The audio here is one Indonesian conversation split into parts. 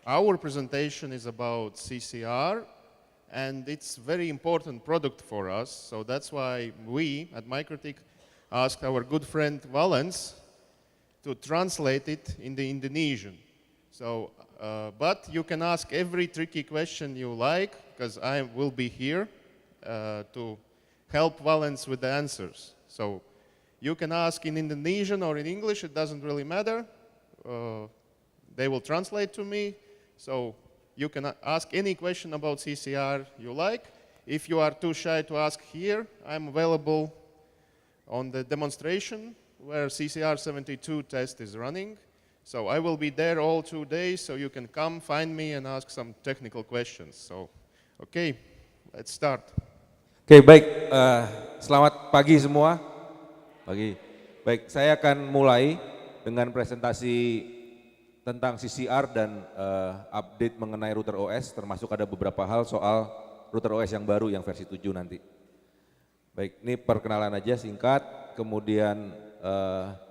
Our presentation is about CCR, and it's very important product for us. So that's why we at Microtik asked our good friend Valens to translate it in the Indonesian. So, but you can ask every tricky question you like, because I will be here to help Valens with the answers. So you can ask in Indonesian or in English, it doesn't really matter. They will translate to me. So you can ask any question about CCR you like. If you are too shy to ask here, I'm available on the demonstration where CCR72 test is running. So I will be there all 2 days, so you can come find me and ask some technical questions. So, okay, let's start. Oke, baik. Selamat pagi semua. Pagi. Baik, saya akan mulai dengan presentasi tentang CCR dan update mengenai router OS, termasuk ada beberapa hal soal router OS yang baru yang versi 7 nanti. Baik, ini perkenalan aja singkat, kemudian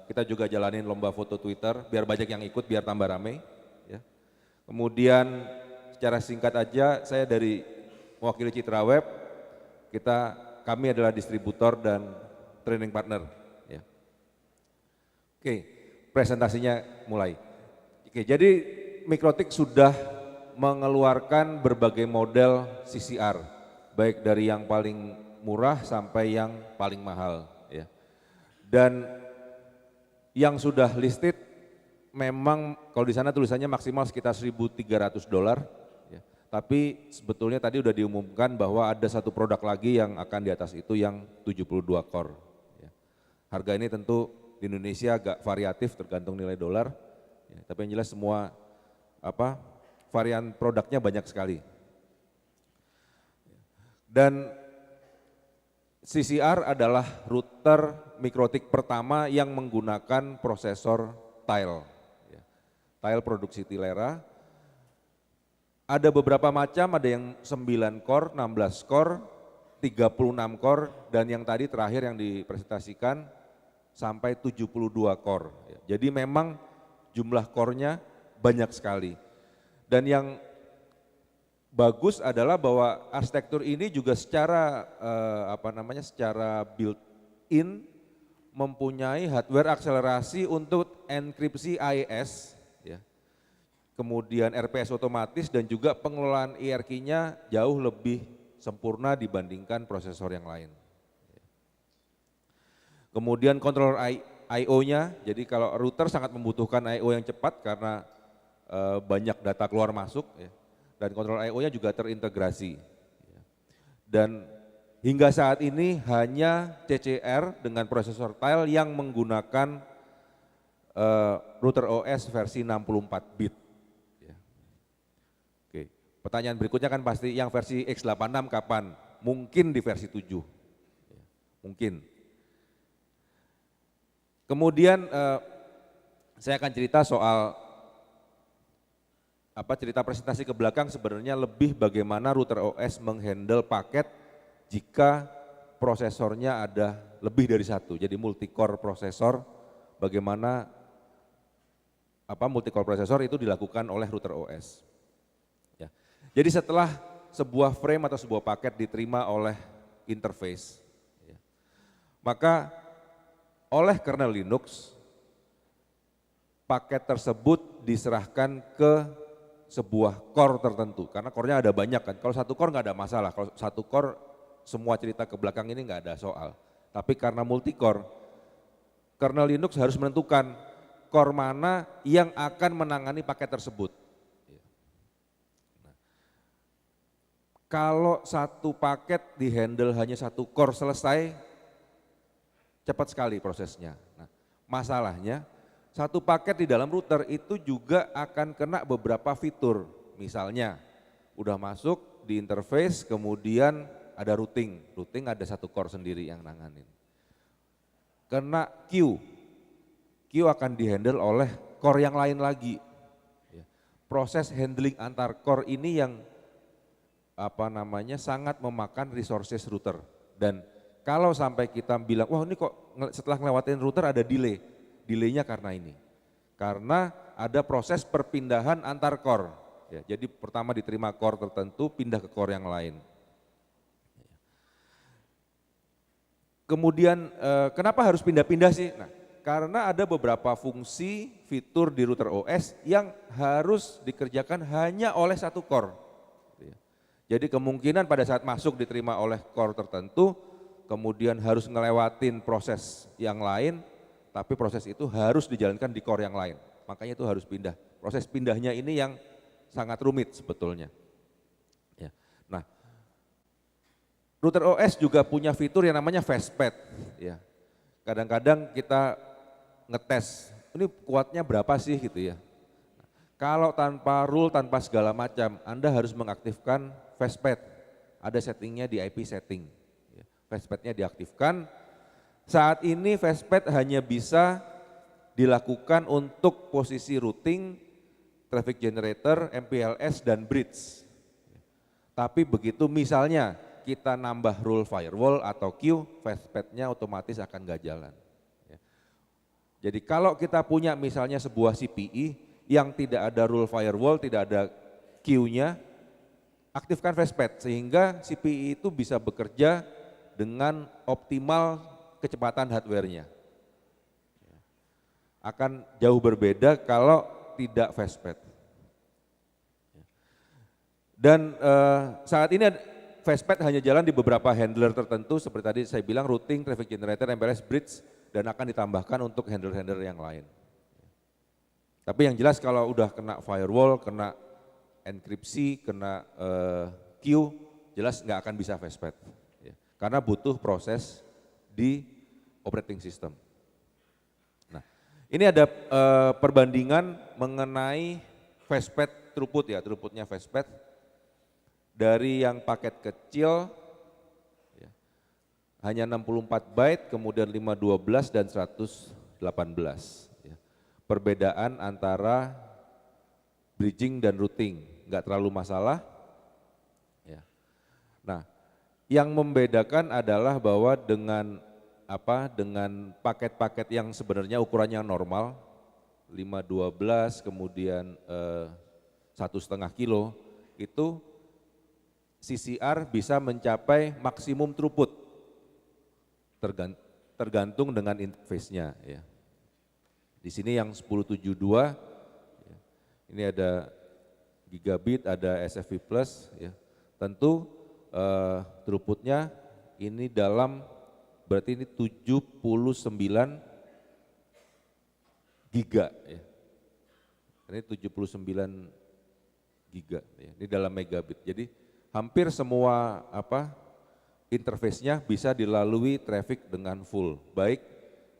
kita juga jalanin lomba foto Twitter, biar banyak yang ikut, biar tambah rame. Ya. Kemudian secara singkat aja, saya dari mewakili Citra Web, kami adalah distributor dan training partner. Ya. Oke, presentasinya mulai. Oke, jadi Microtik sudah mengeluarkan berbagai model CCR, baik dari yang paling murah sampai yang paling mahal. Ya. Dan yang sudah listed memang kalau di sana tulisannya maksimal sekitar $1.300. Ya. Tapi sebetulnya tadi udah diumumkan bahwa ada satu produk lagi yang akan di atas itu yang 72 core. Ya. Harga ini tentu di Indonesia agak variatif tergantung nilai dolar. Ya, tapi yang jelas semua varian produknya banyak sekali. Dan CCR adalah router Microtik pertama yang menggunakan prosesor Tile. Ya. Tile produksi Tilera. Ada beberapa macam, ada yang 9 core, 16 core, 36 core, dan yang tadi terakhir yang dipresentasikan sampai 72 core. Ya. Jadi memang jumlah core-nya banyak sekali. Dan yang bagus adalah bahwa arsitektur ini juga secara secara built-in mempunyai hardware akselerasi untuk enkripsi AES, ya. Kemudian RPS otomatis dan juga pengelolaan IRQ-nya jauh lebih sempurna dibandingkan prosesor yang lain. Kemudian controller I/O-nya, jadi kalau router sangat membutuhkan I/O yang cepat karena banyak data keluar masuk, ya. Dan controller I/O-nya juga terintegrasi. Dan hingga saat ini hanya CCR dengan prosesor Tile yang menggunakan router OS versi 64 bit. Ya. Oke, pertanyaan berikutnya kan pasti yang versi x86 kapan? Mungkin di versi 7. Ya, mungkin. Kemudian saya akan cerita soal cerita presentasi ke belakang sebenarnya lebih bagaimana router OS menghandle paket jika prosesornya ada lebih dari satu. Jadi multi-core prosesor, bagaimana multi-core prosesor itu dilakukan oleh router OS. Ya. Jadi setelah sebuah frame atau sebuah paket diterima oleh interface, ya, maka oleh kernel Linux, paket tersebut diserahkan ke sebuah core tertentu, karena core-nya ada banyak kan. Kalau satu core nggak ada masalah, kalau satu core semua cerita ke belakang ini nggak ada soal. Tapi karena multi core, kernel Linux harus menentukan core mana yang akan menangani paket tersebut. Nah, kalau satu paket dihandle hanya satu core selesai, cepat sekali prosesnya. Nah, masalahnya satu paket di dalam router itu juga akan kena beberapa fitur. Misalnya udah masuk di interface, kemudian ada routing. Routing ada satu core sendiri yang nanganin. Kena queue. Queue akan dihandle oleh core yang lain lagi. Proses handling antar core ini yang sangat memakan resources router. Dan kalau sampai kita bilang, wah ini kok setelah ngelewatin router ada delay. Delaynya karena ini, karena ada proses perpindahan antar core. Ya, jadi pertama diterima core tertentu, pindah ke core yang lain. Kemudian kenapa harus pindah-pindah sih? Nah, karena ada beberapa fungsi fitur di router OS yang harus dikerjakan hanya oleh satu core. Jadi kemungkinan pada saat masuk diterima oleh core tertentu, kemudian harus ngelewatin proses yang lain, tapi proses itu harus dijalankan di core yang lain. Makanya itu harus pindah. Proses pindahnya ini yang sangat rumit sebetulnya. Ya. Nah, router OS juga punya fitur yang namanya fastpath. Ya. Kadang-kadang kita ngetes, ini kuatnya berapa sih gitu ya. Kalau tanpa rule, tanpa segala macam, Anda harus mengaktifkan fastpath. Ada settingnya di IP setting. Ya. Fastpath-nya diaktifkan. Saat ini fastpath hanya bisa dilakukan untuk posisi routing, traffic generator, MPLS, dan bridge. Tapi begitu misalnya kita nambah rule firewall atau queue, fastpath-nya otomatis akan nggak jalan. Jadi kalau kita punya misalnya sebuah CPE yang tidak ada rule firewall, tidak ada queue-nya, aktifkan fastpath sehingga CPE itu bisa bekerja dengan optimal kecepatan hardware-nya. Akan jauh berbeda kalau tidak fastpath. Dan saat ini fastpath hanya jalan di beberapa handler tertentu seperti tadi saya bilang routing, traffic generator, MPLS, bridge, dan akan ditambahkan untuk handler-handler yang lain. Tapi yang jelas kalau udah kena firewall, kena enkripsi, kena queue, jelas nggak akan bisa fastpath. Ya. Karena butuh proses di operating system. Nah, ini ada perbandingan mengenai fastpath throughput ya, throughputnya fastpath dari yang paket kecil ya, hanya 64 byte, kemudian 512 dan 118. Ya. Perbedaan antara bridging dan routing nggak terlalu masalah. Ya. Nah, yang membedakan adalah bahwa dengan paket-paket yang sebenarnya ukurannya normal, 512 kemudian 1,5 kilo, itu CCR bisa mencapai maksimum throughput tergantung dengan interface-nya. Ya. Di sini yang 1072, ya. Ini ada gigabit, ada SFP+, ya. Tentu throughputnya ini berarti ini 79 giga. Ya. Ini 79 giga, ya. Ini dalam megabit. Jadi hampir semua interface-nya bisa dilalui traffic dengan full, baik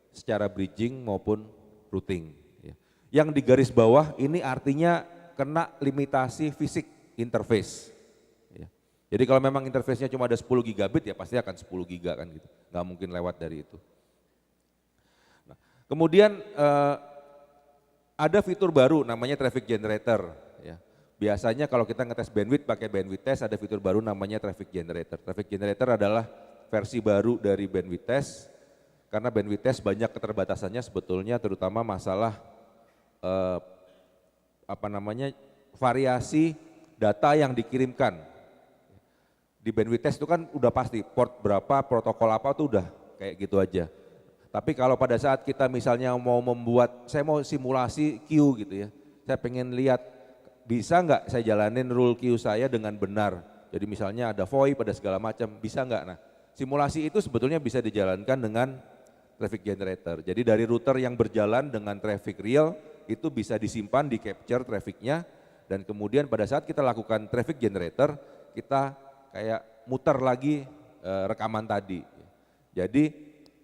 secara bridging maupun routing. Ya. Yang di garis bawah ini artinya kena limitasi fisik interface. Ya. Jadi kalau memang interface-nya cuma ada 10 gigabit ya pasti akan 10 giga kan gitu, nggak mungkin lewat dari itu. Nah, kemudian ada fitur baru namanya traffic generator. Ya. Biasanya kalau kita ngetes bandwidth pakai bandwidth test, ada fitur baru namanya traffic generator. Traffic generator adalah versi baru dari bandwidth test, karena bandwidth test banyak keterbatasannya sebetulnya, terutama masalah variasi data yang dikirimkan. Di bandwidth test itu kan udah pasti port berapa, protokol apa tuh udah kayak gitu aja. Tapi kalau pada saat kita misalnya saya mau simulasi queue gitu ya, saya pengen lihat bisa nggak saya jalanin rule queue saya dengan benar. Jadi misalnya ada VoIP, ada segala macam, bisa nggak? Nah, simulasi itu sebetulnya bisa dijalankan dengan traffic generator. Jadi dari router yang berjalan dengan traffic real, itu bisa disimpan, di capture trafficnya, dan kemudian pada saat kita lakukan traffic generator, kita kayak muter lagi rekaman tadi. Jadi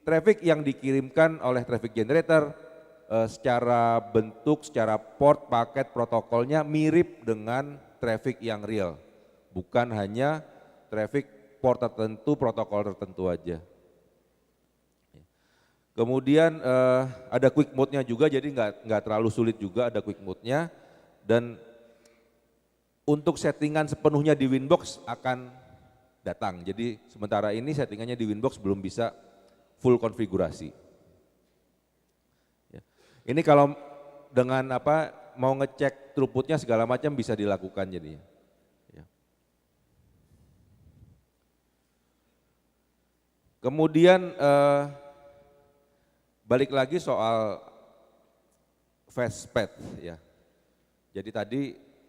traffic yang dikirimkan oleh traffic generator secara bentuk, secara port, paket, protokolnya mirip dengan traffic yang real. Bukan hanya traffic port tertentu, protokol tertentu aja. Kemudian ada quick mode-nya juga, jadi nggak terlalu sulit juga, ada quick mode-nya. Dan untuk settingan sepenuhnya di Winbox akan datang. Jadi sementara ini settingannya di Winbox belum bisa full konfigurasi. Ini kalau dengan mau ngecek throughputnya segala macam bisa dilakukan jadinya. Ya. Kemudian balik lagi soal fastpad ya. Jadi tadi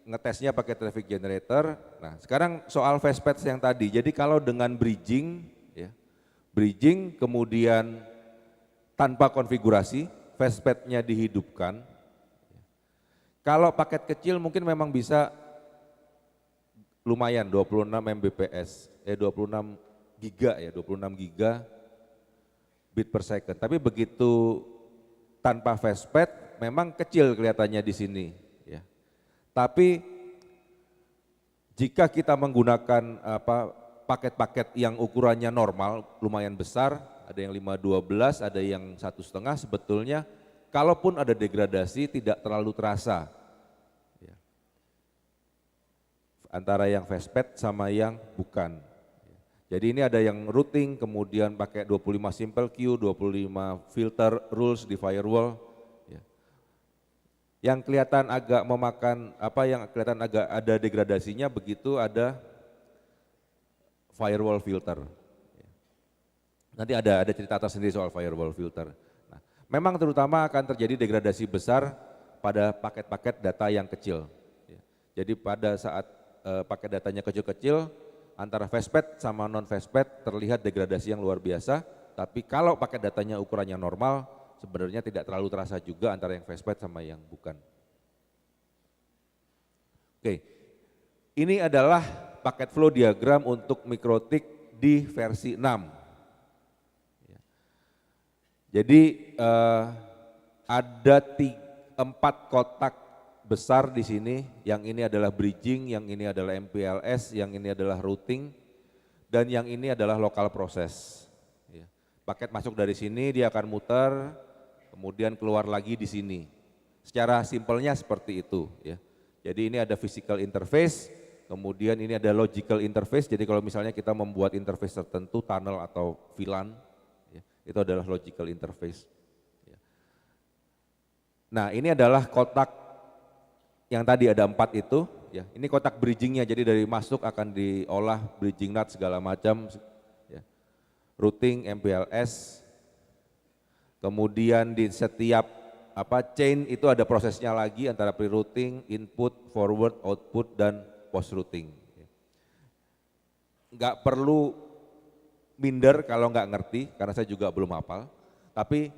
ngetesnya pakai traffic generator. Nah, sekarang soal fastpad yang tadi. Jadi kalau dengan bridging ya. Bridging kemudian tanpa konfigurasi, fastpadnya dihidupkan. Kalau paket kecil mungkin memang bisa lumayan 26 Mbps, 26 giga ya, 26 giga bit per second. Tapi begitu tanpa fastpad memang kecil kelihatannya di sini ya. Tapi jika kita menggunakan paket-paket yang ukurannya normal lumayan besar, ada yang 512, ada yang 1,5, sebetulnya kalaupun ada degradasi tidak terlalu terasa ya. Antara yang fastpad sama yang bukan. Jadi ini ada yang routing, kemudian pakai 25 simple queue, 25 filter rules di firewall. Ya. Yang kelihatan agak memakan, yang kelihatan agak ada degradasinya begitu ada firewall filter. Nanti ada cerita tersendiri soal firewall filter. Nah, memang terutama akan terjadi degradasi besar pada paket-paket data yang kecil. Jadi pada saat paket datanya kecil-kecil, antara fastpad sama non fastpad terlihat degradasi yang luar biasa, tapi kalau paket datanya ukurannya normal, sebenarnya tidak terlalu terasa juga antara yang fastpad sama yang bukan. Oke, ini adalah paket flow diagram untuk MikroTik di versi 6. Jadi ada 4 kotak besar di sini, yang ini adalah bridging, yang ini adalah MPLS, yang ini adalah routing, dan yang ini adalah local process. Paket masuk dari sini, dia akan muter, kemudian keluar lagi di sini. Secara simpelnya seperti itu. Ya. Jadi ini ada physical interface, kemudian ini ada logical interface, jadi kalau misalnya kita membuat interface tertentu, tunnel atau VLAN, ya, itu adalah logical interface. Ya. Nah ini adalah kotak yang tadi ada 4 itu, ya. Ini kotak bridgingnya, jadi dari masuk akan diolah bridging NAT segala macam, ya. Routing, MPLS, kemudian di setiap chain itu ada prosesnya lagi antara pre-routing, input, forward, output, dan post-routing. Nggak perlu minder kalau nggak ngerti, karena saya juga belum hafal, tapi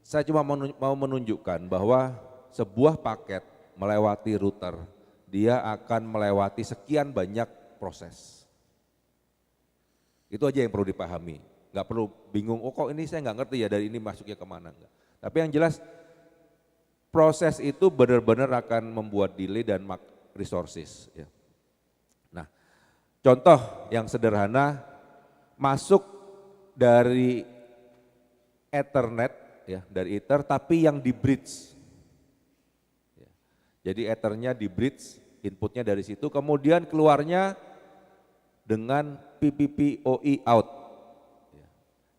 saya cuma mau menunjukkan bahwa sebuah paket melewati router, dia akan melewati sekian banyak proses. Itu aja yang perlu dipahami, nggak perlu bingung, oh kok ini saya nggak ngerti ya dari ini masuknya kemana, enggak. Tapi yang jelas proses itu benar-benar akan membuat delay dan resources. Ya. Nah, contoh yang sederhana, masuk dari Ethernet, ya, dari Ether, tapi yang di bridge. Ya. Jadi Ethernya di bridge, inputnya dari situ, kemudian keluarnya dengan PPPoE out. Ya.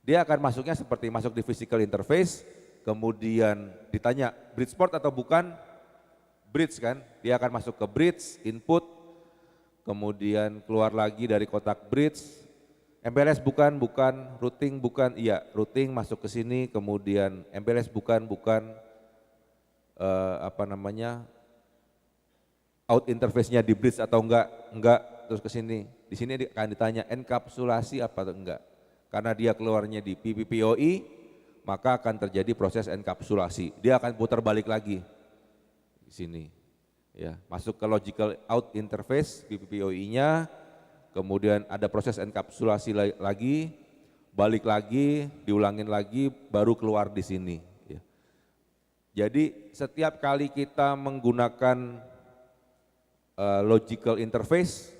Dia akan masuknya seperti masuk di physical interface, kemudian ditanya bridge port atau bukan, bridge kan, dia akan masuk ke bridge, input, kemudian keluar lagi dari kotak bridge, MPLS bukan, routing bukan, iya routing masuk ke sini, kemudian MPLS bukan, out interface-nya di bridge atau enggak, terus ke sini. Di sini akan ditanya enkapsulasi apa atau enggak, karena dia keluarnya di PPPoE, maka akan terjadi proses enkapsulasi. Dia akan putar balik lagi di sini. Ya, masuk ke logical out interface PPPoE-nya, kemudian ada proses enkapsulasi lagi, balik lagi, diulangin lagi, baru keluar di sini. Ya. Jadi setiap kali kita menggunakan logical interface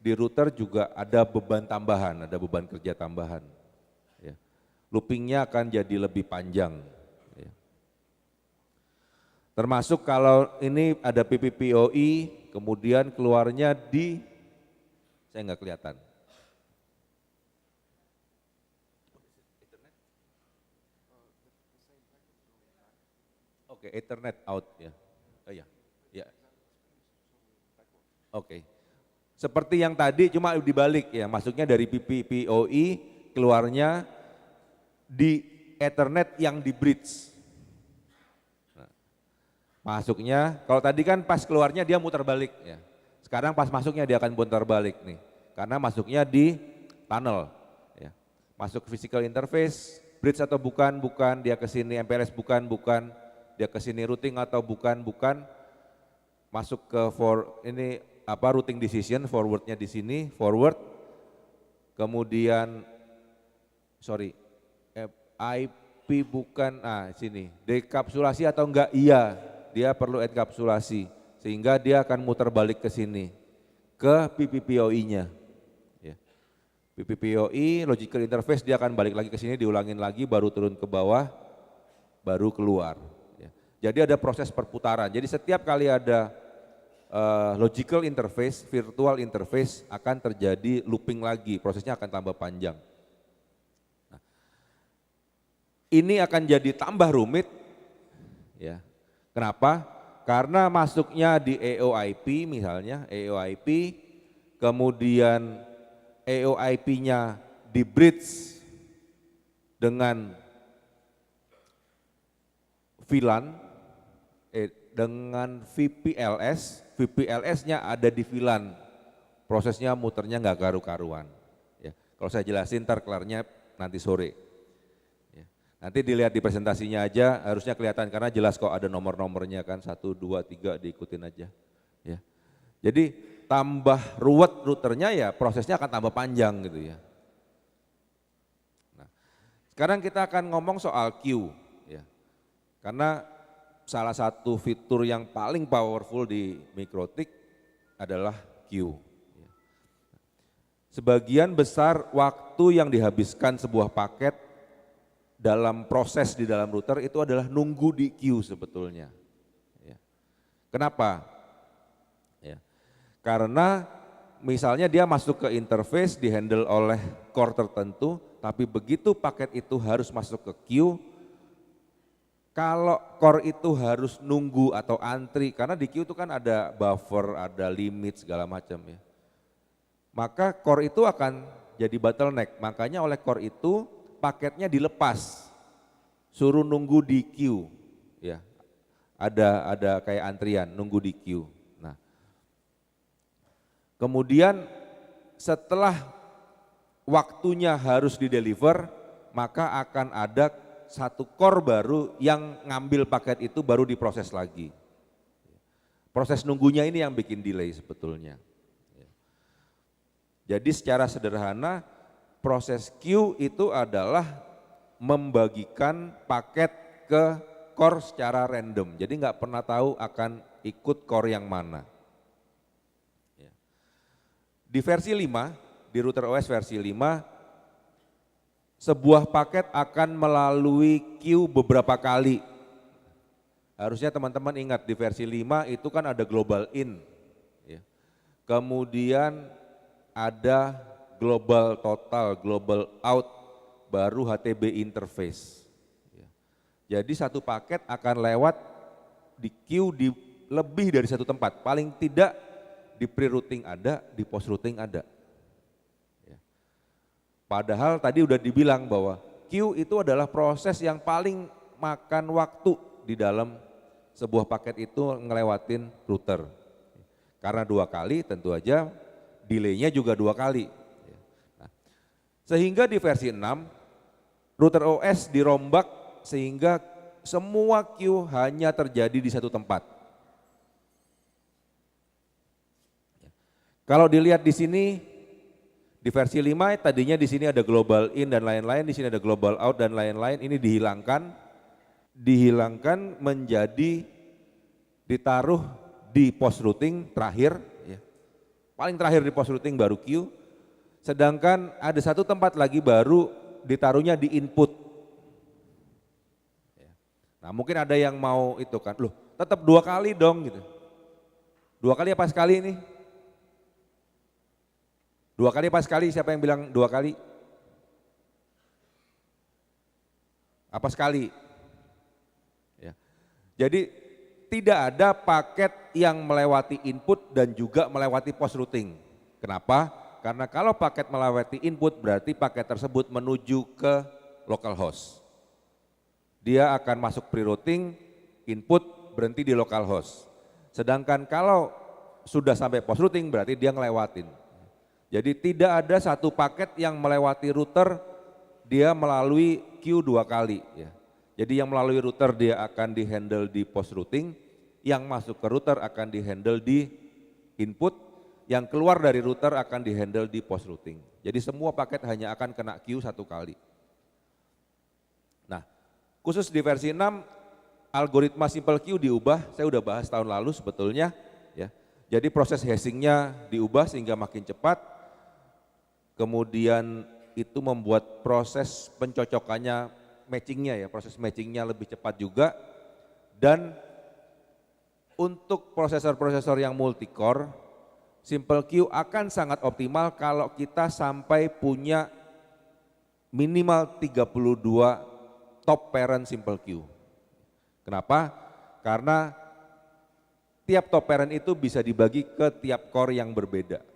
di router juga ada beban tambahan, ada beban kerja tambahan. Loopingnya akan jadi lebih panjang. Termasuk kalau ini ada PPPoE, kemudian keluarnya di, saya nggak kelihatan. Oke, Ethernet out ya. Oh iya, Oke. Seperti yang tadi cuma dibalik ya, masuknya dari PPPoE, keluarnya di Ethernet yang di bridge. Nah, masuknya, kalau tadi kan pas keluarnya dia muter balik ya. Sekarang pas masuknya dia akan putar balik nih, karena masuknya di tunnel. Ya. Masuk physical interface, bridge atau bukan, dia ke sini MPLS bukan, dia ke sini routing atau bukan, masuk ke routing decision, forwardnya di sini, forward, kemudian IP bukan, sini, dekapsulasi atau enggak, iya, dia perlu enkapsulasi, sehingga dia akan muter balik ke sini, ke PPPoE-nya. Ya. PPPoE, logical interface, dia akan balik lagi ke sini, diulangin lagi, baru turun ke bawah, baru keluar. Ya. Jadi ada proses perputaran, jadi setiap kali ada logical interface, virtual interface akan terjadi looping lagi, prosesnya akan tambah panjang. Nah, ini akan jadi tambah rumit, ya. Kenapa? Karena masuknya di EOIP misalnya, EOIP, kemudian EOIP-nya di bridge dengan VLAN, dengan VPLS-nya ada di VLAN, prosesnya muternya nggak karu-karuan. Ya, kalau saya jelasin ntar kelarnya nanti sore. Ya, nanti dilihat di presentasinya aja, harusnya kelihatan karena jelas kok ada nomor-nomornya kan, 1, 2, 3 diikutin aja. Ya, jadi tambah ruwet routernya ya prosesnya akan tambah panjang gitu ya. Nah, sekarang kita akan ngomong soal queue, ya, karena salah satu fitur yang paling powerful di MikroTik adalah queue. Sebagian besar waktu yang dihabiskan sebuah paket dalam proses di dalam router itu adalah nunggu di queue sebetulnya. Kenapa? Karena misalnya dia masuk ke interface, dihandle oleh core tertentu, tapi begitu paket itu harus masuk ke queue, kalau core itu harus nunggu atau antri, karena di queue itu kan ada buffer, ada limit segala macam ya. Maka core itu akan jadi bottleneck, makanya oleh core itu paketnya dilepas, suruh nunggu di queue, ya. Ada kayak antrian, nunggu di queue. Nah, kemudian setelah waktunya harus dideliver, maka akan ada satu core baru yang ngambil paket itu baru diproses lagi. Proses nunggunya ini yang bikin delay sebetulnya. Jadi secara sederhana proses queue itu adalah membagikan paket ke core secara random. Jadi nggak pernah tahu akan ikut core yang mana. Di versi 5, di router OS versi 5, sebuah paket akan melalui queue beberapa kali. Harusnya teman-teman ingat di versi 5 itu kan ada global in. Ya. Kemudian ada global total, global out, baru HTB interface. Ya. Jadi satu paket akan lewat di queue di lebih dari satu tempat, paling tidak di pre-routing ada, di post-routing ada. Padahal tadi udah dibilang bahwa queue itu adalah proses yang paling makan waktu di dalam sebuah paket itu ngelewatin router. Karena 2 kali tentu aja delay-nya juga 2 kali. Nah, sehingga di versi 6 router OS dirombak sehingga semua queue hanya terjadi di satu tempat. Kalau dilihat di sini di versi 5 tadinya di sini ada global in dan lain-lain, di sini ada global out dan lain-lain, ini dihilangkan menjadi ditaruh di post routing terakhir, ya. Paling terakhir di post routing baru queue, sedangkan ada satu tempat lagi baru ditaruhnya di input. Nah mungkin ada yang mau itu kan, loh tetap 2 kali dong gitu, 2 kali apa sekali ini? 2 kali apa sekali? Siapa yang bilang 2 kali? Apa sekali? Ya. Jadi tidak ada paket yang melewati input dan juga melewati post routing. Kenapa? Karena kalau paket melewati input berarti paket tersebut menuju ke localhost. Dia akan masuk pre-routing, input berhenti di localhost. Sedangkan kalau sudah sampai post routing berarti dia ngelewatin. Jadi tidak ada satu paket yang melewati router dia melalui queue 2 kali ya. Jadi yang melalui router dia akan di-handle di post routing, yang masuk ke router akan di-handle di input, yang keluar dari router akan di-handle di post routing. Jadi semua paket hanya akan kena queue 1 kali. Nah, khusus di versi 6 algoritma simple queue diubah, saya udah bahas tahun lalu sebetulnya ya. Jadi proses hashingnya diubah sehingga makin cepat. Kemudian itu membuat proses pencocokannya, matchingnya ya, proses matchingnya lebih cepat juga. Dan untuk prosesor-prosesor yang multi-core, simple queue akan sangat optimal kalau kita sampai punya minimal 32 top parent simple queue. Kenapa? Karena tiap top parent itu bisa dibagi ke tiap core yang berbeda.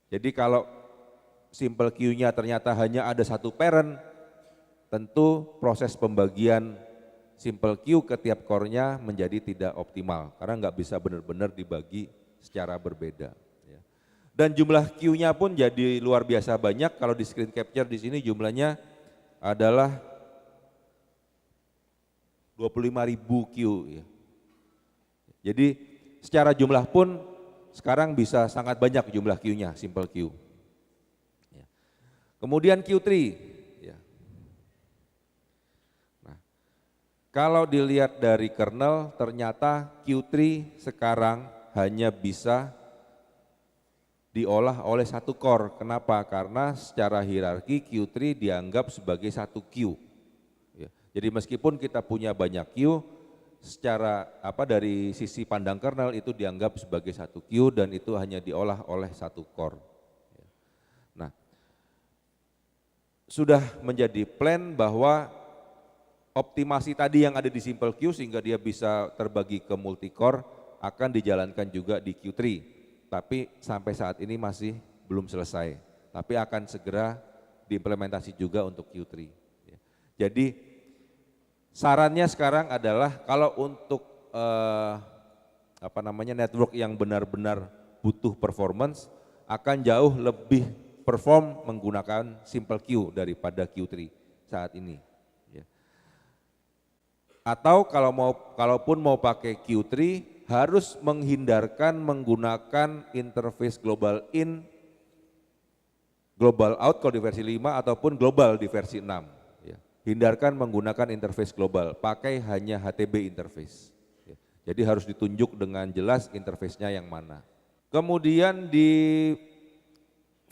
Jadi kalau simple queue-nya ternyata hanya ada 1 parent, tentu proses pembagian simple queue ke tiap core-nya menjadi tidak optimal karena nggak bisa benar-benar dibagi secara berbeda. Dan jumlah queue-nya pun jadi luar biasa banyak. Kalau di screen capture di sini jumlahnya adalah 25.000 queue. Ya. Jadi secara jumlah pun sekarang bisa sangat banyak jumlah queue-nya, simple queue. Ya. Kemudian Q3. Ya. Nah, kalau dilihat dari kernel, ternyata Q3 sekarang hanya bisa diolah oleh 1 core. Kenapa? Karena secara hierarki Q3 dianggap sebagai 1 queue. Ya. Jadi meskipun kita punya banyak queue, secara dari sisi pandang kernel itu dianggap sebagai 1 queue dan itu hanya diolah oleh 1 core. Nah, sudah menjadi plan bahwa optimasi tadi yang ada di simple queue sehingga dia bisa terbagi ke multi core akan dijalankan juga di Q3. Tapi sampai saat ini masih belum selesai. Tapi akan segera diimplementasi juga untuk Q3. Jadi sarannya sekarang adalah kalau untuk network yang benar-benar butuh performance akan jauh lebih perform menggunakan simple queue daripada Q3 saat ini. Ya. Atau kalaupun mau pakai Q3 harus menghindarkan menggunakan interface global in, global out kalau di versi 5 ataupun global di versi 6. Hindarkan menggunakan interface global, pakai hanya HTB interface. Jadi harus ditunjuk dengan jelas interface-nya yang mana. Kemudian di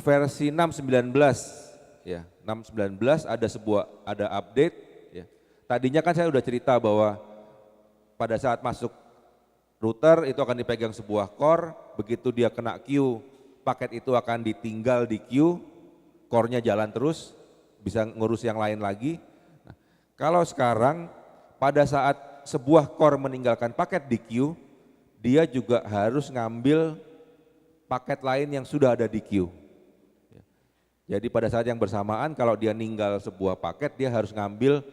versi 6.19 ya, 6.19 ada update ya. Tadinya kan saya udah cerita bahwa pada saat masuk router itu akan dipegang sebuah core, begitu dia kena queue, paket itu akan ditinggal di queue, core-nya jalan terus, bisa ngurus yang lain lagi. Kalau sekarang pada saat sebuah core meninggalkan paket di queue, dia juga harus ngambil paket lain yang sudah ada di queue. Jadi pada saat yang bersamaan kalau dia ninggal sebuah paket, dia harus ngambil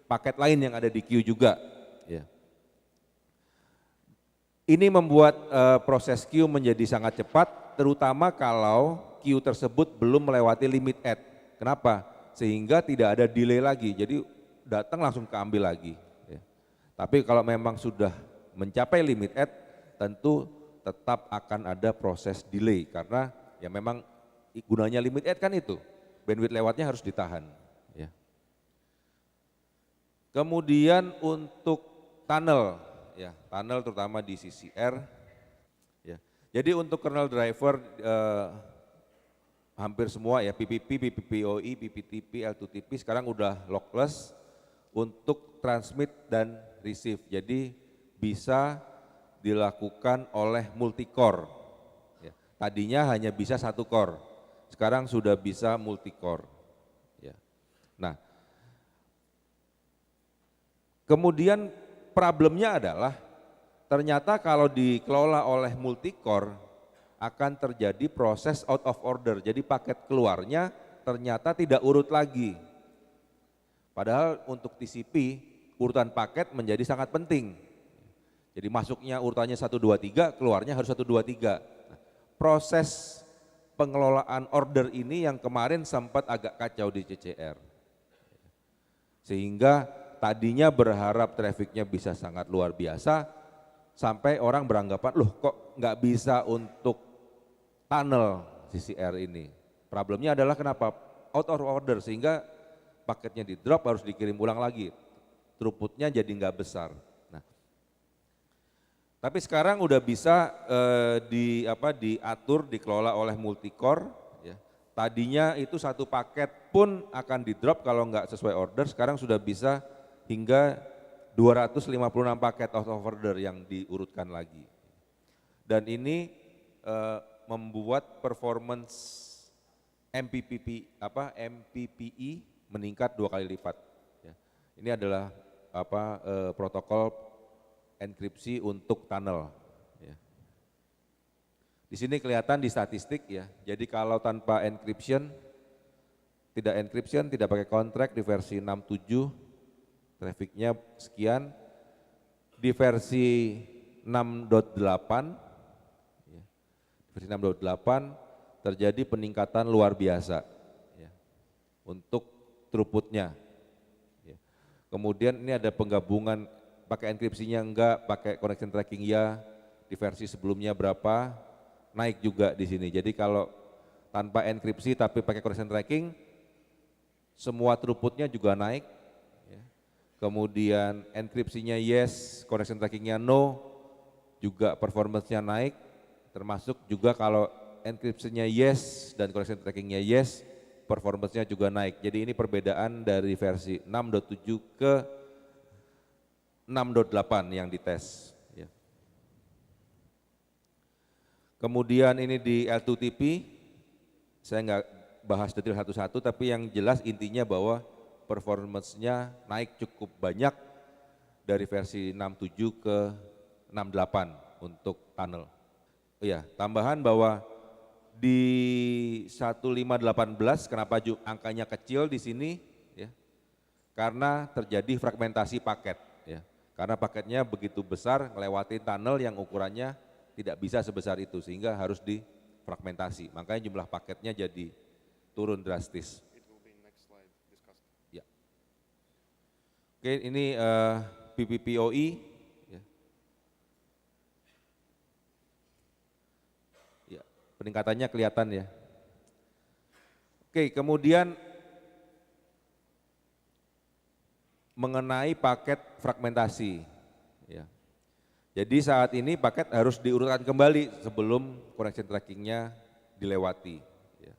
paket lain yang ada di queue juga. Ini membuat proses queue menjadi sangat cepat, terutama kalau queue tersebut belum melewati limit add. Kenapa? Sehingga tidak ada delay lagi. Jadi datang langsung keambil lagi. Ya. Tapi kalau memang sudah mencapai limit add, tentu tetap akan ada proses delay karena ya memang gunanya limit add kan itu, bandwidth lewatnya harus ditahan. Ya. Kemudian untuk tunnel, ya tunnel terutama di CCR. Ya. Jadi untuk kernel driver hampir semua ya PPP, PPPoE, PPTP, L2TP sekarang udah lockless untuk transmit dan receive. Jadi bisa dilakukan oleh multi core. Ya. Tadinya hanya bisa 1 core, sekarang sudah bisa multi core. Ya. Nah, kemudian problemnya adalah ternyata kalau dikelola oleh multicore akan terjadi proses out of order. Jadi paket keluarnya ternyata tidak urut lagi. Padahal untuk TCP urutan paket menjadi sangat penting. Jadi masuknya urutannya 1, 2, 3, keluarnya harus 1, 2, 3. Nah, proses pengelolaan order ini yang kemarin sempat agak kacau di CCR. Sehingga tadinya berharap trafficnya bisa sangat luar biasa, sampai orang beranggapan, loh kok nggak bisa untuk tunnel CCR ini. Problemnya adalah kenapa? Out of order, sehingga paketnya di drop harus dikirim ulang lagi. Throughputnya jadi nggak besar. Nah, tapi sekarang udah bisa diatur, dikelola oleh multicore. Ya. Tadinya itu satu paket pun akan di drop kalau nggak sesuai order, sekarang sudah bisa hingga 256 paket out of order yang diurutkan lagi. Dan ini membuat performance MPPE meningkat 2 kali lipat. Ya. Ini adalah protokol enkripsi untuk tunnel. Ya. Di sini kelihatan di statistik ya. Jadi kalau tanpa encryption, tidak pakai kontrak di versi 6.7 trafficnya sekian, di versi 6.8 ya, versi 6.8 terjadi peningkatan luar biasa ya, untuk throughputnya ya. Kemudian ini ada penggabungan pakai enkripsinya enggak, pakai connection tracking ya, di versi sebelumnya berapa, naik juga di sini. Jadi kalau tanpa enkripsi tapi pakai connection tracking, semua throughputnya juga naik. Kemudian enkripsinya yes, connection trackingnya no, juga performance-nya naik, termasuk juga kalau enkripsinya yes dan connection trackingnya yes, performance-nya juga naik. Jadi ini perbedaan dari versi 6.7 ke 6.8 yang dites. Ya. Kemudian ini di L2TP, saya nggak bahas detail satu-satu, tapi yang jelas intinya bahwa performance-nya naik cukup banyak dari versi 6.7 ke 6.8 untuk tunnel. Iya, tambahan bahwa di 1518 kenapa angkanya kecil di sini ya? Karena terjadi fragmentasi paket ya. Karena paketnya begitu besar melewati tunnel yang ukurannya tidak bisa sebesar itu sehingga harus difragmentasi. Makanya jumlah paketnya jadi turun drastis. Oke, ini PPPoE. Ya. Ya, peningkatannya kelihatan ya. Oke, kemudian mengenai paket fragmentasi. Ya. Jadi saat ini paket harus diurutkan kembali sebelum connection trackingnya dilewati. Ya.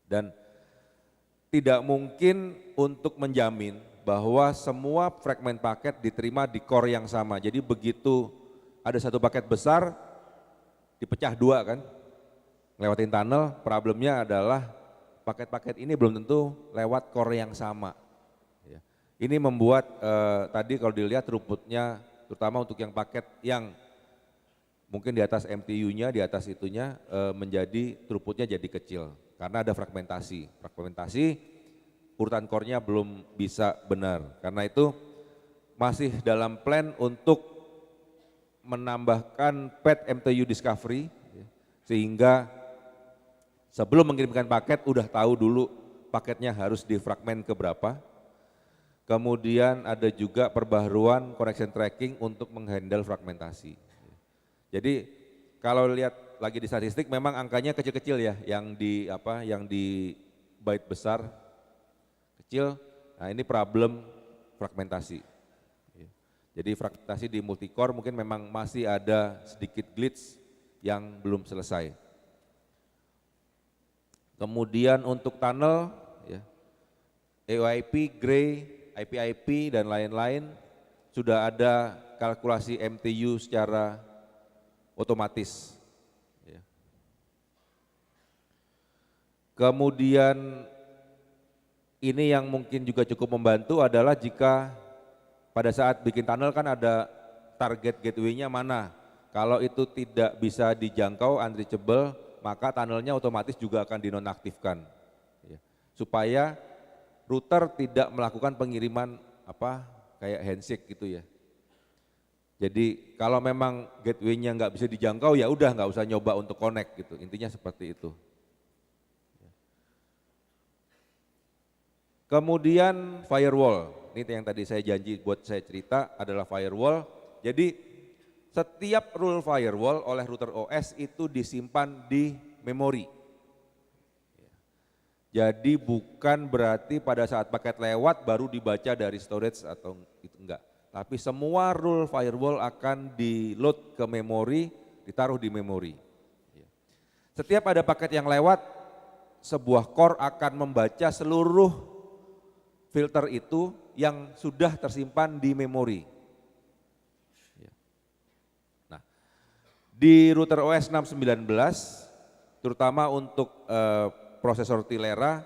Dan tidak mungkin untuk menjamin bahwa semua fragmen paket diterima di core yang sama. Jadi begitu ada satu paket besar, dipecah dua kan, lewatin tunnel, problemnya adalah paket-paket ini belum tentu lewat core yang sama. Ya. Ini membuat tadi kalau dilihat throughputnya, terutama untuk yang paket yang mungkin di atas MTU-nya, di atas itunya menjadi throughputnya jadi kecil, karena ada fragmentasi. Urutan core-nya belum bisa benar. Karena itu masih dalam plan untuk menambahkan pad MTU discovery sehingga sebelum mengirimkan paket udah tahu dulu paketnya harus difragment ke berapa. Kemudian ada juga perbaharuan connection tracking untuk menghandle fragmentasi. Jadi kalau lihat lagi di statistik memang angkanya kecil-kecil ya, yang di byte besar kecil. Nah ini problem fragmentasi. Jadi fragmentasi di multicore mungkin memang masih ada sedikit glitch yang belum selesai. Kemudian untuk tunnel, ya, EOIP, Gray, IP-IP dan lain-lain sudah ada kalkulasi MTU secara otomatis. Ya. Kemudian ini yang mungkin juga cukup membantu adalah jika pada saat bikin tunnel kan ada target gateway-nya mana. Kalau itu tidak bisa dijangkau unreachable, maka tunnelnya otomatis juga akan dinonaktifkan. Ya. Supaya router tidak melakukan pengiriman kayak handshake gitu ya. Jadi kalau memang gateway-nya nggak bisa dijangkau, ya udah nggak usah nyoba untuk connect gitu. Intinya seperti itu. Kemudian firewall, ini yang tadi saya janji buat saya cerita adalah firewall. Jadi setiap rule firewall oleh router OS itu disimpan di memori. Jadi bukan berarti pada saat paket lewat baru dibaca dari storage atau itu enggak. Tapi semua rule firewall akan di-load ke memori, ditaruh di memori. Setiap ada paket yang lewat, sebuah core akan membaca seluruh filter itu yang sudah tersimpan di memori. Nah, di router OS 6.19, terutama untuk prosesor Tilera,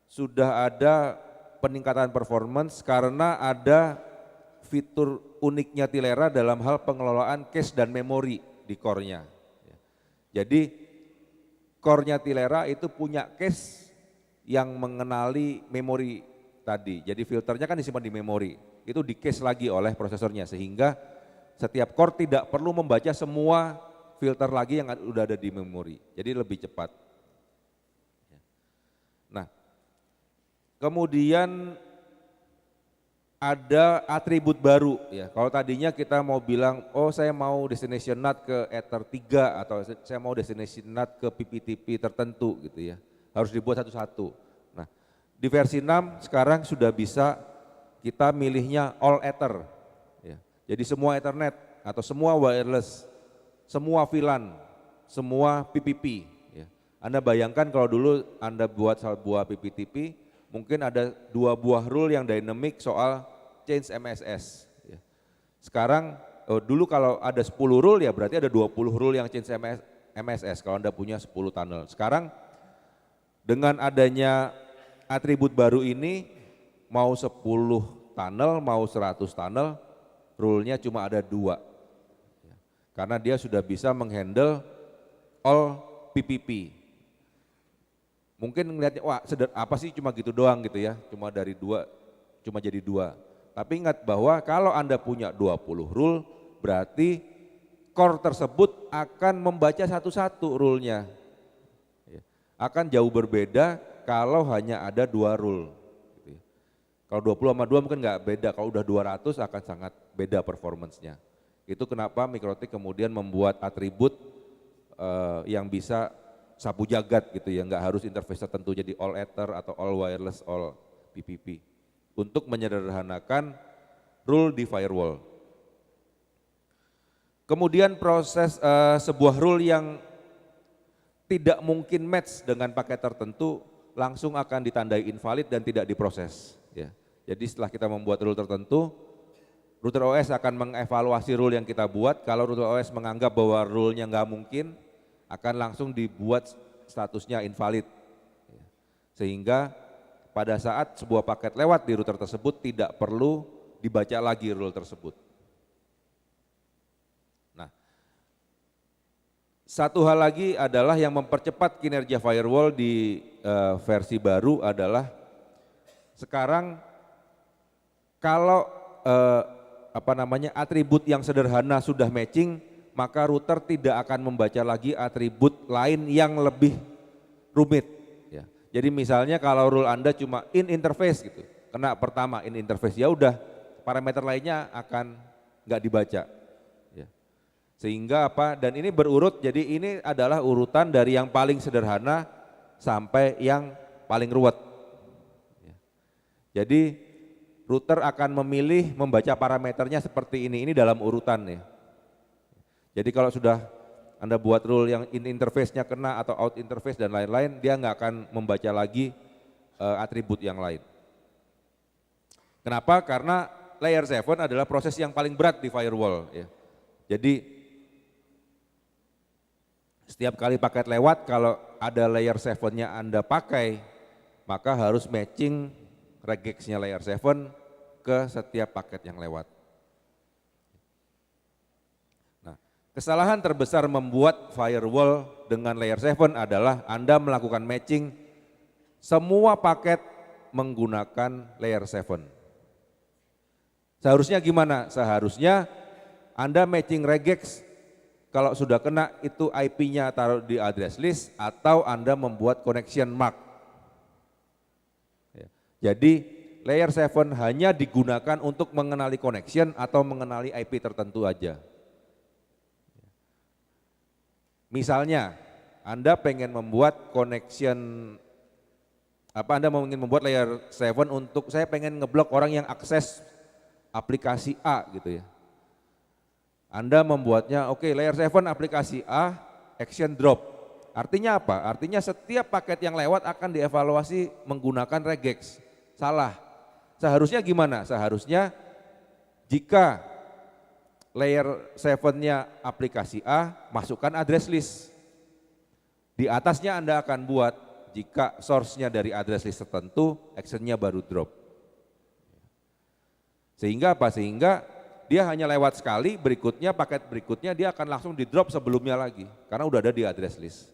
sudah ada peningkatan performance karena ada fitur uniknya Tilera dalam hal pengelolaan cache dan memori di core-nya. Jadi core-nya Tilera itu punya cache yang mengenali memori tadi. Jadi filternya kan disimpan di memori, itu di cache lagi oleh prosesornya sehingga setiap core tidak perlu membaca semua filter lagi yang sudah ada di memori. Jadi lebih cepat. Nah, kemudian ada atribut baru ya. Kalau tadinya kita mau bilang, oh saya mau destination NAT ke Ether 3 atau saya mau destination NAT ke PPTP tertentu gitu ya. Harus dibuat satu-satu. Nah, di versi 6 sekarang sudah bisa kita milihnya all Ether. Ya. Jadi semua Ethernet atau semua wireless, semua VLAN, semua PPP. Ya. Anda bayangkan kalau dulu Anda buat sebuah PPTP, mungkin ada 2 buah rule yang dynamic soal change MSS. Ya. Sekarang dulu kalau ada 10 rule ya berarti ada 20 rule yang change MSS kalau Anda punya 10 tunnel. Sekarang dengan adanya atribut baru ini, mau 10 tunnel, mau 100 tunnel, rule-nya cuma ada 2. Karena dia sudah bisa menghandle all PPP. Mungkin ngelihatnya, wah apa sih cuma gitu doang gitu ya, cuma dari 2, cuma jadi 2. Tapi ingat bahwa kalau Anda punya 20 rule, berarti core tersebut akan membaca satu-satu rule-nya. Akan jauh berbeda kalau hanya ada 2 rule. Kalau 20 sama 2 mungkin nggak beda, kalau udah 200 akan sangat beda performance-nya. Itu kenapa MikroTik kemudian membuat atribut yang bisa sapu jagat gitu ya, nggak harus interface tertentu jadi all Ether atau all wireless, all PPP. Untuk menyederhanakan rule di firewall. Kemudian proses sebuah rule yang tidak mungkin match dengan paket tertentu langsung akan ditandai invalid dan tidak diproses. Ya. Jadi setelah kita membuat rule tertentu, router OS akan mengevaluasi rule yang kita buat. Kalau router OS menganggap bahwa rule-nya nggak mungkin, akan langsung dibuat statusnya invalid. Sehingga pada saat sebuah paket lewat di router tersebut tidak perlu dibaca lagi rule tersebut. Satu hal lagi adalah yang mempercepat kinerja firewall di versi baru adalah sekarang kalau atribut yang sederhana sudah matching, maka router tidak akan membaca lagi atribut lain yang lebih rumit. Ya. Jadi misalnya kalau rule Anda cuma in interface gitu, kena pertama in interface, ya udah parameter lainnya akan nggak dibaca. Sehingga dan ini berurut, jadi ini adalah urutan dari yang paling sederhana sampai yang paling ruwet. Jadi router akan memilih membaca parameternya seperti ini dalam urutan ya. Jadi kalau sudah Anda buat rule yang in interface-nya kena atau out interface dan lain-lain, dia nggak akan membaca lagi atribut yang lain. Kenapa? Karena layer 7 adalah proses yang paling berat di firewall ya. Jadi setiap kali paket lewat, kalau ada layer 7-nya Anda pakai, maka harus matching regex-nya layer 7 ke setiap paket yang lewat. Nah, kesalahan terbesar membuat firewall dengan layer 7 adalah Anda melakukan matching semua paket menggunakan layer 7. Seharusnya gimana? Seharusnya Anda matching regex, kalau sudah kena itu IP-nya taruh di address list atau Anda membuat connection mark. Jadi layer 7 hanya digunakan untuk mengenali connection atau mengenali IP tertentu aja. Misalnya Anda pengen membuat connection, Anda ingin membuat layer 7 untuk saya pengen ngeblok orang yang akses aplikasi A gitu ya. Anda membuatnya oke, layer 7 aplikasi A action drop. Artinya apa? Artinya setiap paket yang lewat akan dievaluasi menggunakan regex. Salah. Seharusnya gimana? Seharusnya jika layer 7-nya aplikasi A, masukkan address list. Di atasnya Anda akan buat jika source-nya dari address list tertentu, action-nya baru drop. Sehingga apa? Sehingga dia hanya lewat sekali, berikutnya paket berikutnya dia akan langsung di drop sebelumnya lagi, karena udah ada di address list.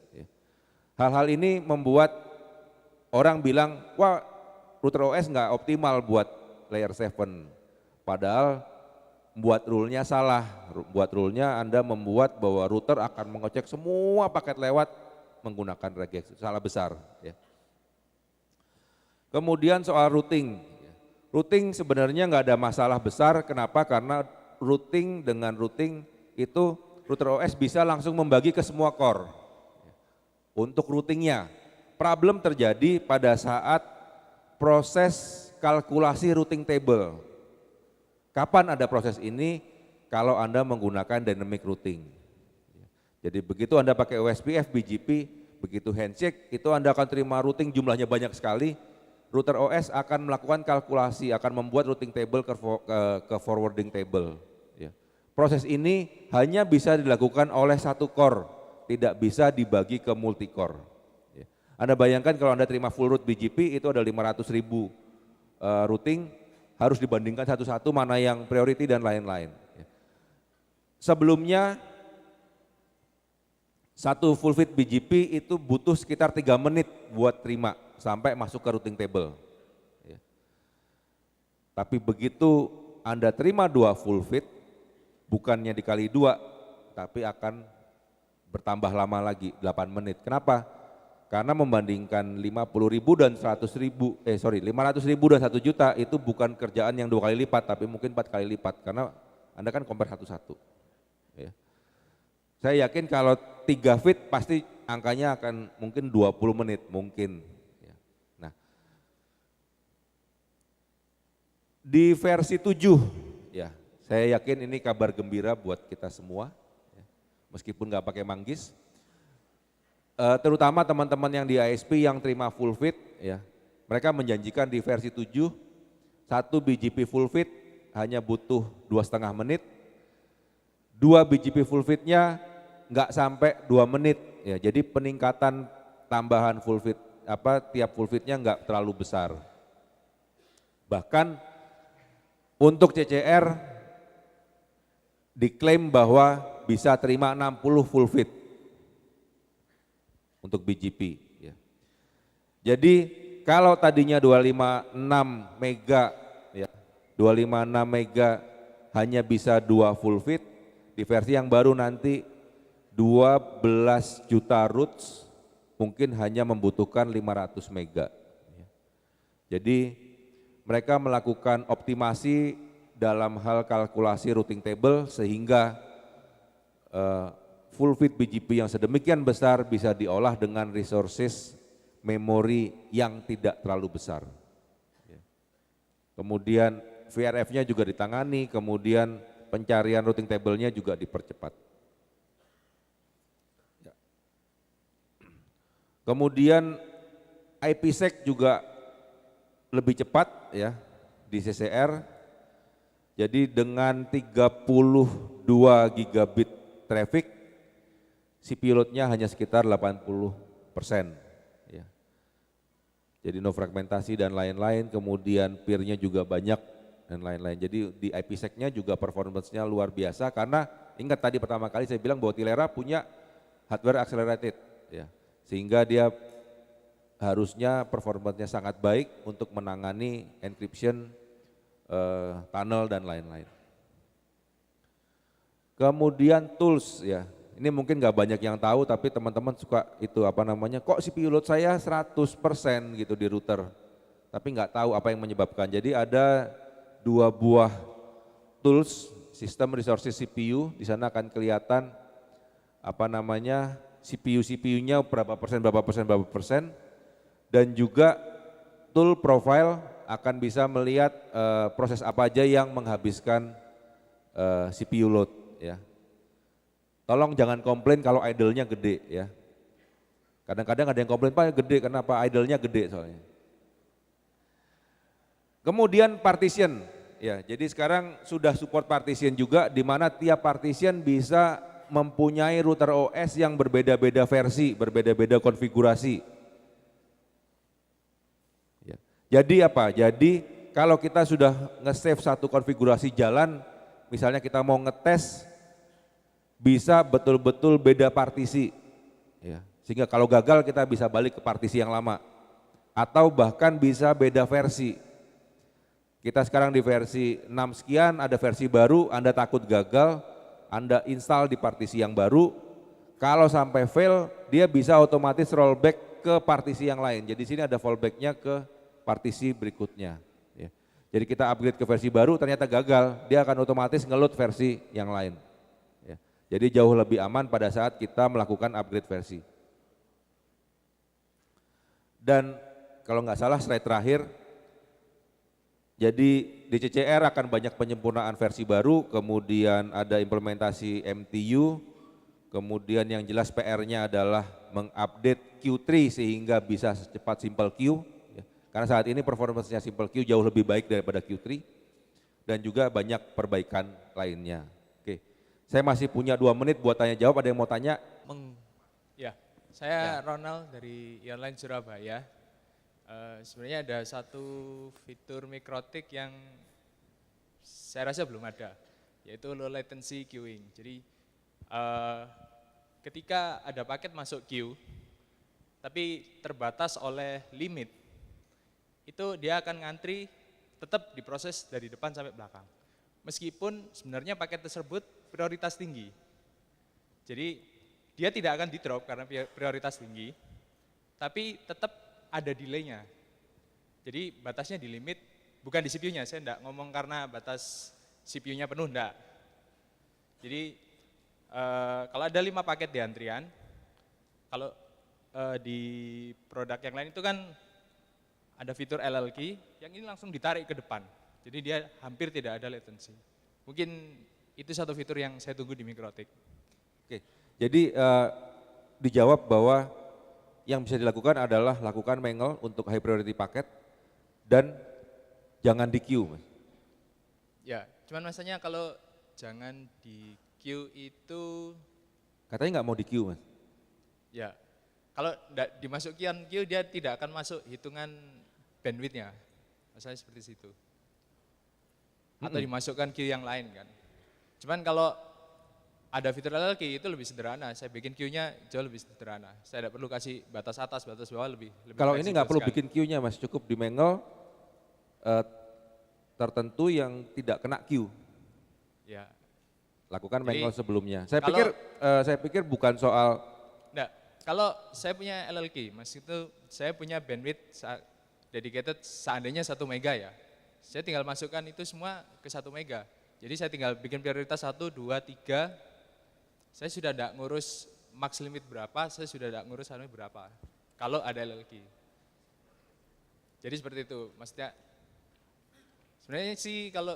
Hal-hal ini membuat orang bilang, wah router OS nggak optimal buat layer 7. Padahal buat rule-nya salah. Buat rule-nya Anda membuat bahwa router akan mengecek semua paket lewat menggunakan regex. Salah besar. Ya. Kemudian soal routing. Routing sebenarnya nggak ada masalah besar. Kenapa? Karena routing dengan routing itu router OS bisa langsung membagi ke semua core. Untuk routingnya, problem terjadi pada saat proses kalkulasi routing table. Kapan ada proses ini? Kalau Anda menggunakan dynamic routing. Jadi begitu Anda pakai OSPF, BGP, begitu handshake, itu Anda akan terima routing jumlahnya banyak sekali. Router OS akan melakukan kalkulasi, akan membuat routing table ke forwarding table. Proses ini hanya bisa dilakukan oleh satu core, tidak bisa dibagi ke multi core. Anda bayangkan kalau Anda terima full route BGP itu ada 500.000 routing, harus dibandingkan satu-satu mana yang priority dan lain-lain. Sebelumnya satu full fit BGP itu butuh sekitar 3 menit buat terima sampai masuk ke routing table. Tapi begitu Anda terima 2 full fit, bukannya dikali 2, tapi akan bertambah lama lagi 8 menit. Kenapa? Karena membandingkan 50.000 dan 500.000 dan 1 juta itu bukan kerjaan yang 2 kali lipat, tapi mungkin 4 kali lipat karena Anda kan compare satu-satu. Ya. Saya yakin kalau 3 fit pasti angkanya akan mungkin 20 menit mungkin. Ya. Nah, di versi 7, ya saya yakin ini kabar gembira buat kita semua, ya. Meskipun nggak pakai manggis. Terutama teman-teman yang di ISP yang terima full fit, ya, mereka menjanjikan di versi 7, 1 BGP full fit hanya butuh 2,5 menit, 2 BGP full fitnya nggak sampai 2 menit, ya, jadi peningkatan tambahan full fit, tiap full fitnya nggak terlalu besar. Bahkan untuk CCR diklaim bahwa bisa terima 60 full fit. Untuk BGP. Ya. Jadi kalau tadinya 256 mega, ya, 256 mega hanya bisa 2 full fit, di versi yang baru nanti 12 juta routes mungkin hanya membutuhkan 500 mega. Ya. Jadi mereka melakukan optimasi dalam hal kalkulasi routing table sehingga full fit BGP yang sedemikian besar bisa diolah dengan resources memori yang tidak terlalu besar. Kemudian VRF-nya juga ditangani, kemudian pencarian routing table-nya juga dipercepat. Kemudian IPsec juga lebih cepat ya di CCR. Jadi dengan 32 gigabit traffic, CPU load-nya hanya sekitar 80%. Jadi no fragmentasi dan lain-lain, kemudian peer-nya juga banyak, dan lain-lain. Jadi di IPsec-nya juga performance-nya luar biasa karena ingat tadi pertama kali saya bilang bahwa Tilera punya hardware accelerated ya. Sehingga dia harusnya performance-nya sangat baik untuk menangani encryption, tunnel dan lain-lain. Kemudian tools ya. Ini mungkin nggak banyak yang tahu tapi teman-teman suka itu apa namanya, kok CPU load saya 100% gitu di router. Tapi nggak tahu apa yang menyebabkan. Jadi ada 2 buah tools sistem resources CPU, di sana akan kelihatan apa namanya CPU-nya berapa persen, dan juga tool profile akan bisa melihat proses apa aja yang menghabiskan CPU load ya. Tolong jangan komplain kalau idle-nya gede ya. Kadang-kadang ada yang komplain, Pak gede, kenapa idle-nya gede soalnya. Kemudian partition, ya jadi sekarang sudah support partition juga di mana tiap partition bisa mempunyai router OS yang berbeda-beda versi, berbeda-beda konfigurasi. Ya. Jadi apa? Jadi kalau kita sudah nge-save satu konfigurasi jalan, misalnya kita mau ngetes, bisa betul-betul beda partisi, ya. Sehingga kalau gagal kita bisa balik ke partisi yang lama, atau bahkan bisa beda versi. Kita sekarang di versi 6 sekian, ada versi baru, Anda takut gagal, Anda install di partisi yang baru, kalau sampai fail, dia bisa otomatis rollback ke partisi yang lain. Jadi sini ada fallbacknya ke partisi berikutnya. Ya. Jadi kita upgrade ke versi baru, ternyata gagal, dia akan otomatis ngeload versi yang lain. Jadi jauh lebih aman pada saat kita melakukan upgrade versi. Dan kalau nggak salah slide terakhir, jadi di CCR akan banyak penyempurnaan versi baru, kemudian ada implementasi MTU, kemudian yang jelas PR-nya adalah mengupdate Q3 sehingga bisa secepat Simple Q. Karena saat ini performance-nya Simple Q jauh lebih baik daripada Q3, dan juga banyak perbaikan lainnya. Saya masih punya 2 menit buat tanya jawab, ada yang mau tanya? Saya Ronald dari Airline Surabaya. Sebenarnya ada satu fitur Mikrotik yang saya rasa belum ada, yaitu low latency queuing. Jadi ketika ada paket masuk queue, tapi terbatas oleh limit, itu dia akan ngantri tetap diproses dari depan sampai belakang. Meskipun sebenarnya paket tersebut prioritas tinggi. Jadi dia tidak akan di-drop karena prioritas tinggi, tapi tetap ada delay-nya. Jadi batasnya di limit, bukan di CPU-nya, saya enggak ngomong karena batas CPU-nya penuh, enggak. Jadi kalau ada 5 paket di antrian, kalau di produk yang lain itu kan ada fitur LL key, yang ini langsung ditarik ke depan. Jadi dia hampir tidak ada latency. Mungkin itu satu fitur yang saya tunggu di Mikrotik. Oke, jadi dijawab bahwa yang bisa dilakukan adalah lakukan manual untuk high priority paket dan jangan di queue, Mas. Ya, cuman masanya kalau jangan di queue itu, Katanya nggak mau di queue, Mas. ya kalau dimasukin queue dia tidak akan masuk hitungan bandwidth-nya. Masalahnya seperti itu. Atau dimasukkan queue yang lain kan. Cuman kalau ada fitur LL key itu lebih sederhana, saya bikin queue-nya jauh lebih sederhana. Saya tidak perlu kasih batas atas, batas bawah lebih Kalau ini nggak perlu sekali. bikin queue-nya, Mas, cukup di manual tertentu yang tidak kena queue. Ya. Lakukan Jadi, manual sebelumnya. Saya kalau- pikir bukan soal Enggak, kalau saya punya LL key, Mas, itu saya punya bandwidth dedicated seandainya 1 mega ya. Saya tinggal masukkan itu semua ke 1 mega. Jadi saya tinggal bikin prioritas 1, 2, 3. Saya sudah tidak ngurus max limit berapa, saya sudah tidak ngurus anu berapa. Kalau ada LL key. Jadi seperti itu, maksudnya sebenarnya sih kalau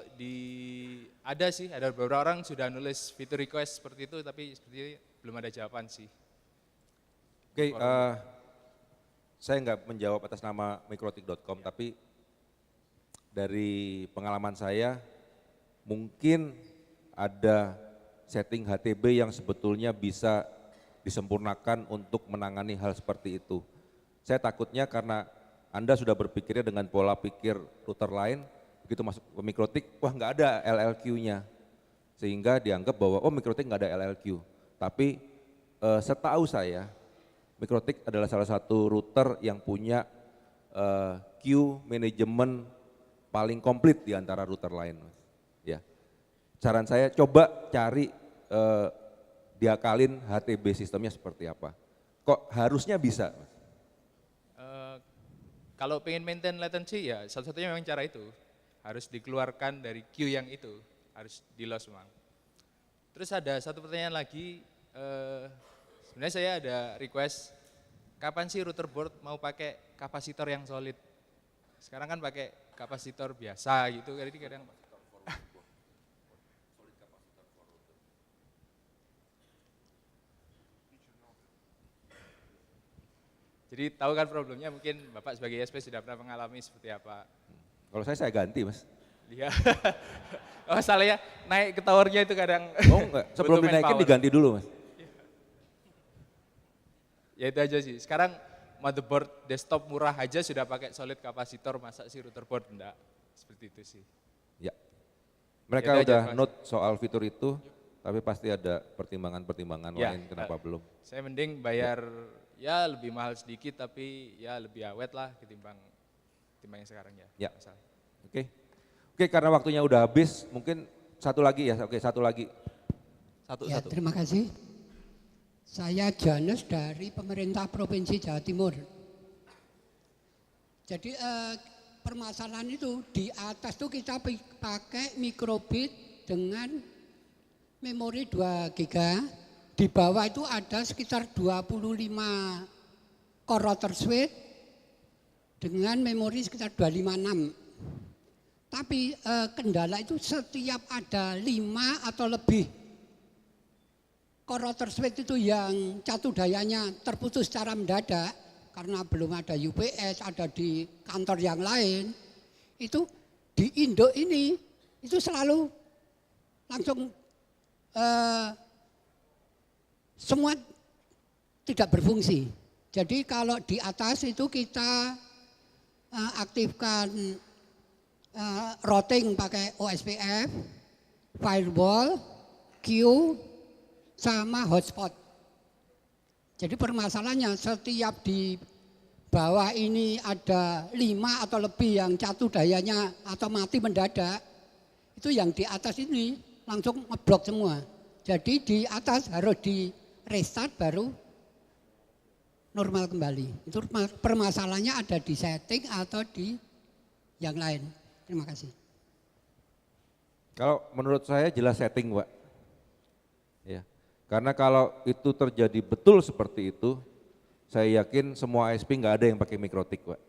ada beberapa orang sudah nulis fitur request seperti itu, tapi seperti belum ada jawaban sih. Oke, saya nggak menjawab atas nama mikrotik.com, tapi dari pengalaman saya mungkin ada setting HTB yang sebetulnya bisa disempurnakan untuk menangani hal seperti itu. Saya takutnya karena Anda sudah berpikirnya dengan pola pikir router lain, begitu masuk ke mikrotik, wah nggak ada LLQ-nya. Sehingga dianggap bahwa oh mikrotik nggak ada LLQ. Tapi setahu saya, mikrotik adalah salah satu router yang punya queue manajemen paling komplit di antara router lain. Ya. Saran saya coba cari diakalin HTB sistemnya seperti apa. Kok harusnya bisa, Mas? Kalau pengen maintain latency ya satu-satunya memang cara itu. Harus dikeluarkan dari queue yang itu, harus di loss memang. Terus ada satu pertanyaan lagi, sebenarnya saya ada request, kapan sih router board mau pakai kapasitor yang solid? Sekarang kan pakai kapasitor biasa gitu, jadi kadang jadi tahu kan problemnya, mungkin Bapak sebagai ISP sudah pernah mengalami seperti apa. Kalau saya ganti, Mas. Iya. Oh salahnya naik ke towernya itu kadang. Oh enggak, sebelum butuh dinaikin manpower. diganti dulu, Mas. Ya itu aja sih. Sekarang motherboard desktop murah aja sudah pakai solid kapasitor, masa sih router board enggak? Seperti itu sih. Ya. Mereka Itu aja, udah Mas. note soal fitur itu, tapi pasti ada pertimbangan-pertimbangan Ya, lain kenapa belum. Saya mending bayar ya lebih mahal sedikit tapi ya lebih awet lah ketimbang yang sekarang ya. Ya. Masalah. Oke. Oke, karena waktunya udah habis, mungkin satu lagi ya. Oke, satu lagi. Ya, terima kasih. Saya Janus dari pemerintah Provinsi Jawa Timur. Jadi permasalahan itu di atas tuh kita pakai microbit dengan memori 2 GB. Di bawah itu ada sekitar 25 core router suite dengan memori sekitar 256. Tapi kendala itu setiap ada 5 atau lebih core router suite itu yang catu dayanya terputus secara mendadak karena belum ada UPS, ada di kantor yang lain, itu di Indo ini itu selalu langsung semua tidak berfungsi. Jadi kalau di atas itu kita aktifkan routing pakai OSPF, firewall, queue, sama hotspot. Jadi permasalahannya setiap di bawah ini ada 5 atau lebih yang catu dayanya atau mati mendadak, itu yang di atas ini langsung ngeblok semua. Jadi di atas harus di restart baru normal kembali. Itu permasalahannya ada di setting atau di yang lain. Terima kasih. Kalau menurut saya jelas setting, Pak. Ya. Karena kalau itu terjadi betul seperti itu, saya yakin semua ISP nggak ada yang pakai mikrotik, Pak.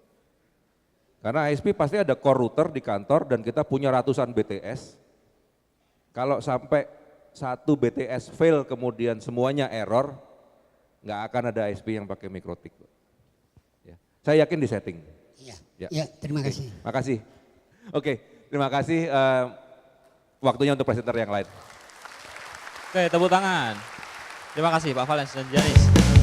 Karena ISP pasti ada core router di kantor dan kita punya ratusan BTS. Kalau sampai satu BTS fail kemudian semuanya error, nggak akan ada ISP yang pakai mikrotik, Pak. Ya. Saya yakin di setting. Ya, terima kasih. Makasih. Oke, terima kasih. Waktunya untuk presenter yang lain. Oke, tepuk tangan. Terima kasih Pak Valens dan Janis.